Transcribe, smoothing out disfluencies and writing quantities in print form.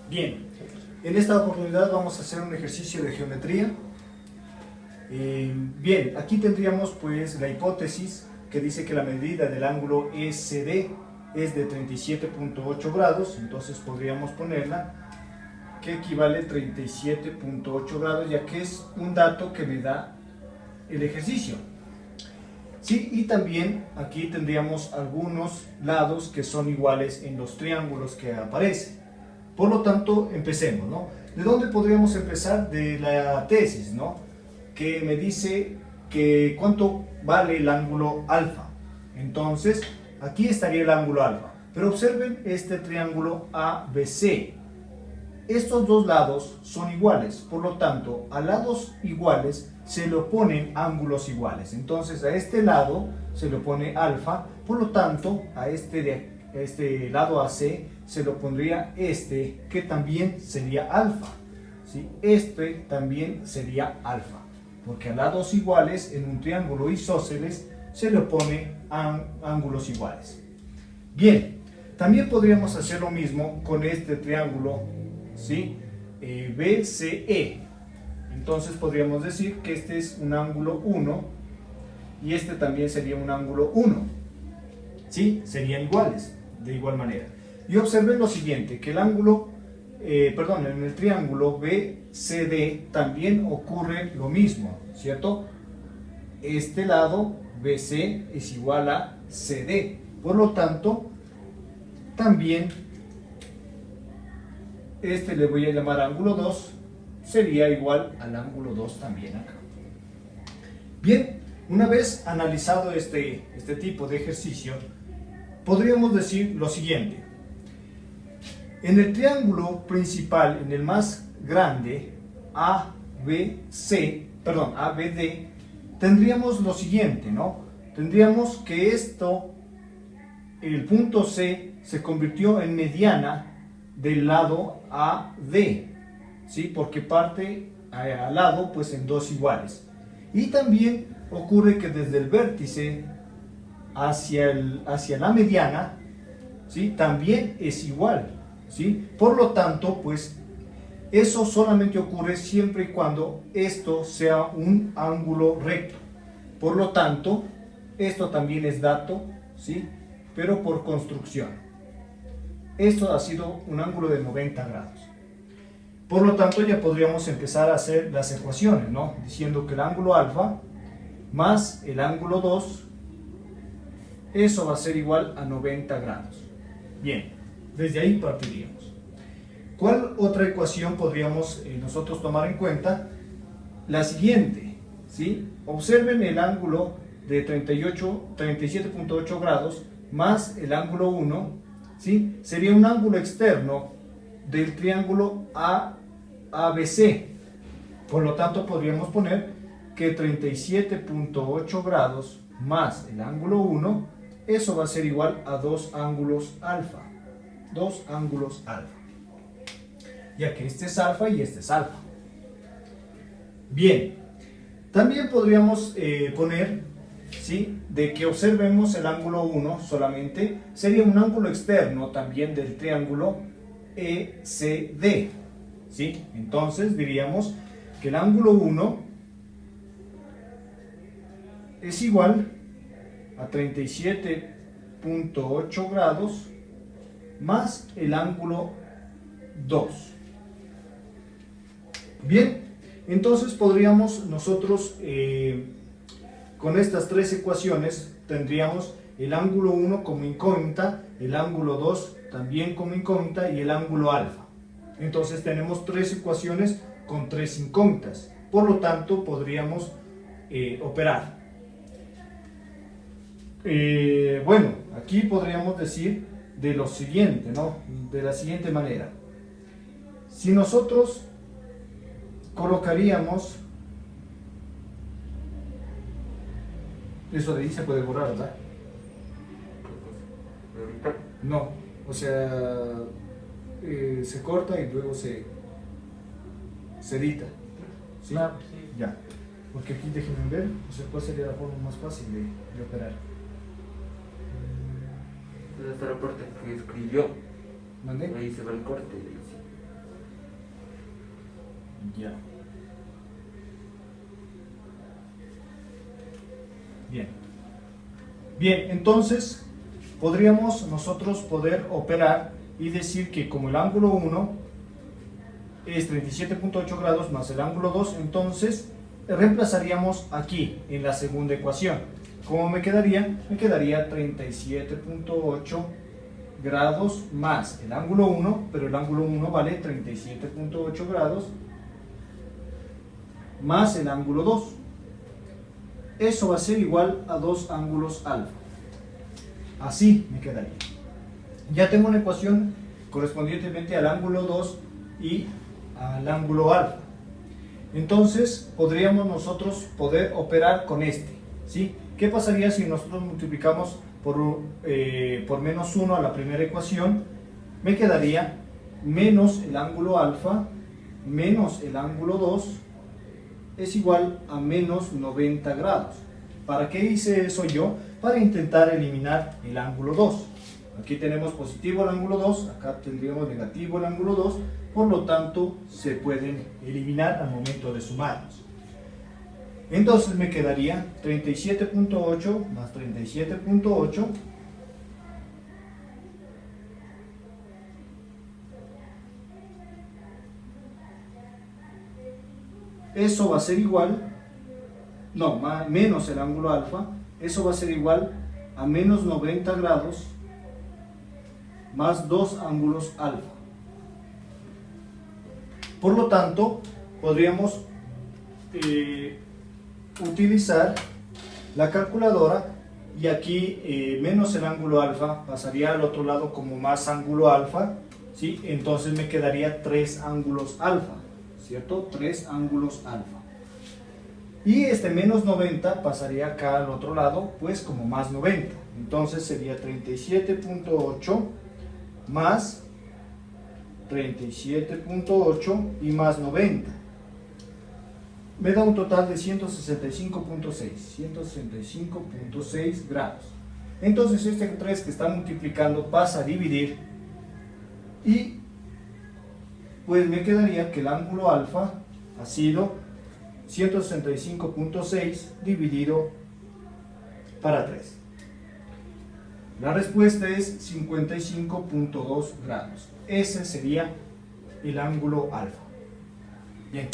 Bien, en esta oportunidad vamos a hacer un ejercicio de geometría. Bien, aquí tendríamos pues la hipótesis que dice que la medida del ángulo ECD es de 37.8 grados, entonces podríamos ponerla que equivale a 37.8 grados, ya que es un dato que me da el ejercicio. Sí, y también aquí tendríamos algunos lados que son iguales en los triángulos que aparecen. Por lo tanto, empecemos, ¿no? ¿De dónde podríamos empezar? De la tesis, ¿no? Que me dice que cuánto vale el ángulo alfa. Entonces, aquí estaría el ángulo alfa. Pero observen este triángulo ABC. Estos dos lados son iguales, por lo tanto, a lados iguales se le oponen ángulos iguales. Entonces, a este lado se le opone alfa, por lo tanto, a este lado AC se le opondría este, que también sería alfa. ¿Sí? Este también sería alfa, porque a lados iguales en un triángulo isósceles se le opone ángulos iguales. Bien, también podríamos hacer lo mismo con este triángulo, ¿sí? BCE. Entonces podríamos decir que este es un ángulo 1 y este también sería un ángulo 1. ¿Sí? Serían iguales, de igual manera. Y observen lo siguiente, que el ángulo, en el triángulo BCD también ocurre lo mismo, ¿cierto? Este lado BC es igual a CD. Por lo tanto, también este le voy a llamar ángulo 2, sería igual al ángulo 2 también acá. Bien, una vez analizado este tipo de ejercicio, podríamos decir lo siguiente. En el triángulo principal, en el más grande, ABD, tendríamos lo siguiente, ¿no? Tendríamos que el punto C se convirtió en mediana del lado AD, ¿sí? Porque parte al lado pues en dos iguales. Y también ocurre que desde el vértice hacia la mediana, ¿sí? También es igual, ¿sí? Por lo tanto, pues eso solamente ocurre siempre y cuando esto sea un ángulo recto. Por lo tanto, esto también es dato, ¿sí? Pero por construcción. Esto ha sido un ángulo de 90 grados. Por lo tanto, ya podríamos empezar a hacer las ecuaciones, ¿no? Diciendo que el ángulo alfa más el ángulo 2, eso va a ser igual a 90 grados. Bien, desde ahí partiríamos. ¿Cuál otra ecuación podríamos nosotros tomar en cuenta? La siguiente, ¿sí? Observen el ángulo de 37.8 grados más el ángulo 1, ¿sí? Sería un ángulo externo del triángulo ABC. Por lo tanto, podríamos poner que 37.8 grados más el ángulo 1, eso va a ser igual a 2 ángulos alfa. 2 ángulos alfa. Ya que este es alfa y este es alfa. Bien, también podríamos poner, ¿sí? De que observemos el ángulo 1 solamente, sería un ángulo externo también del triángulo ECD, ¿sí? Entonces diríamos que el ángulo 1 es igual a 37.8 grados más el ángulo 2. Bien, entonces podríamos nosotros con estas tres ecuaciones tendríamos el ángulo 1 como incógnita, el ángulo 2 también como incógnita y el ángulo alfa. Entonces tenemos tres ecuaciones con tres incógnitas, por lo tanto podríamos operar. Bueno, aquí podríamos decir de lo siguiente, ¿no? De la siguiente manera. Si nosotros colocaríamos, eso de ahí se puede borrar, ¿verdad? No, o sea, se corta y luego se edita. ¿Sí? Claro, sí. Ya. Porque aquí déjenme ver, o sea, ¿cuál sería la forma más fácil de operar? Entonces esta la parte que escribió, ¿Mande? ahí se va el corte. Ya. Bien. Bien, entonces podríamos nosotros poder operar y decir que como el ángulo 1 es 37.8 grados más el ángulo 2, entonces reemplazaríamos aquí en la segunda ecuación. ¿Cómo me quedaría? Me quedaría 37.8 grados más el ángulo 1, pero el ángulo 1 vale 37.8 grados más el ángulo 2. Eso va a ser igual a 2 ángulos alfa. Así me quedaría. Ya tengo una ecuación correspondientemente al ángulo 2 y al ángulo alfa. Entonces podríamos nosotros poder operar con este, ¿sí? ¿Qué pasaría si nosotros multiplicamos por menos 1 a la primera ecuación? Me quedaría menos el ángulo alfa menos el ángulo 2 es igual a menos 90 grados. ¿Para qué hice eso yo? Para intentar eliminar el ángulo 2. Aquí tenemos positivo el ángulo 2, acá tendríamos negativo el ángulo 2, por lo tanto se pueden eliminar al momento de sumarlos. Entonces me quedaría 37.8 más 37.8 eso va a ser igual, no, menos el ángulo alfa, eso va a ser igual a menos 90 grados más 2 ángulos alfa. Por lo tanto, podríamos utilizar la calculadora y aquí menos el ángulo alfa pasaría al otro lado como más ángulo alfa, ¿sí? Entonces me quedaría 3 ángulos alfa, ¿cierto? 3 ángulos alfa. Y este menos 90 pasaría acá al otro lado, pues como más 90. Entonces sería 37.8 más 37.8 y más 90. Me da un total de 165.6 grados. Entonces este 3 que está multiplicando pasa a dividir y pues me quedaría que el ángulo alfa ha sido 165.6 dividido para 3. La respuesta es 55.2 grados. Ese sería el ángulo alfa. Bien.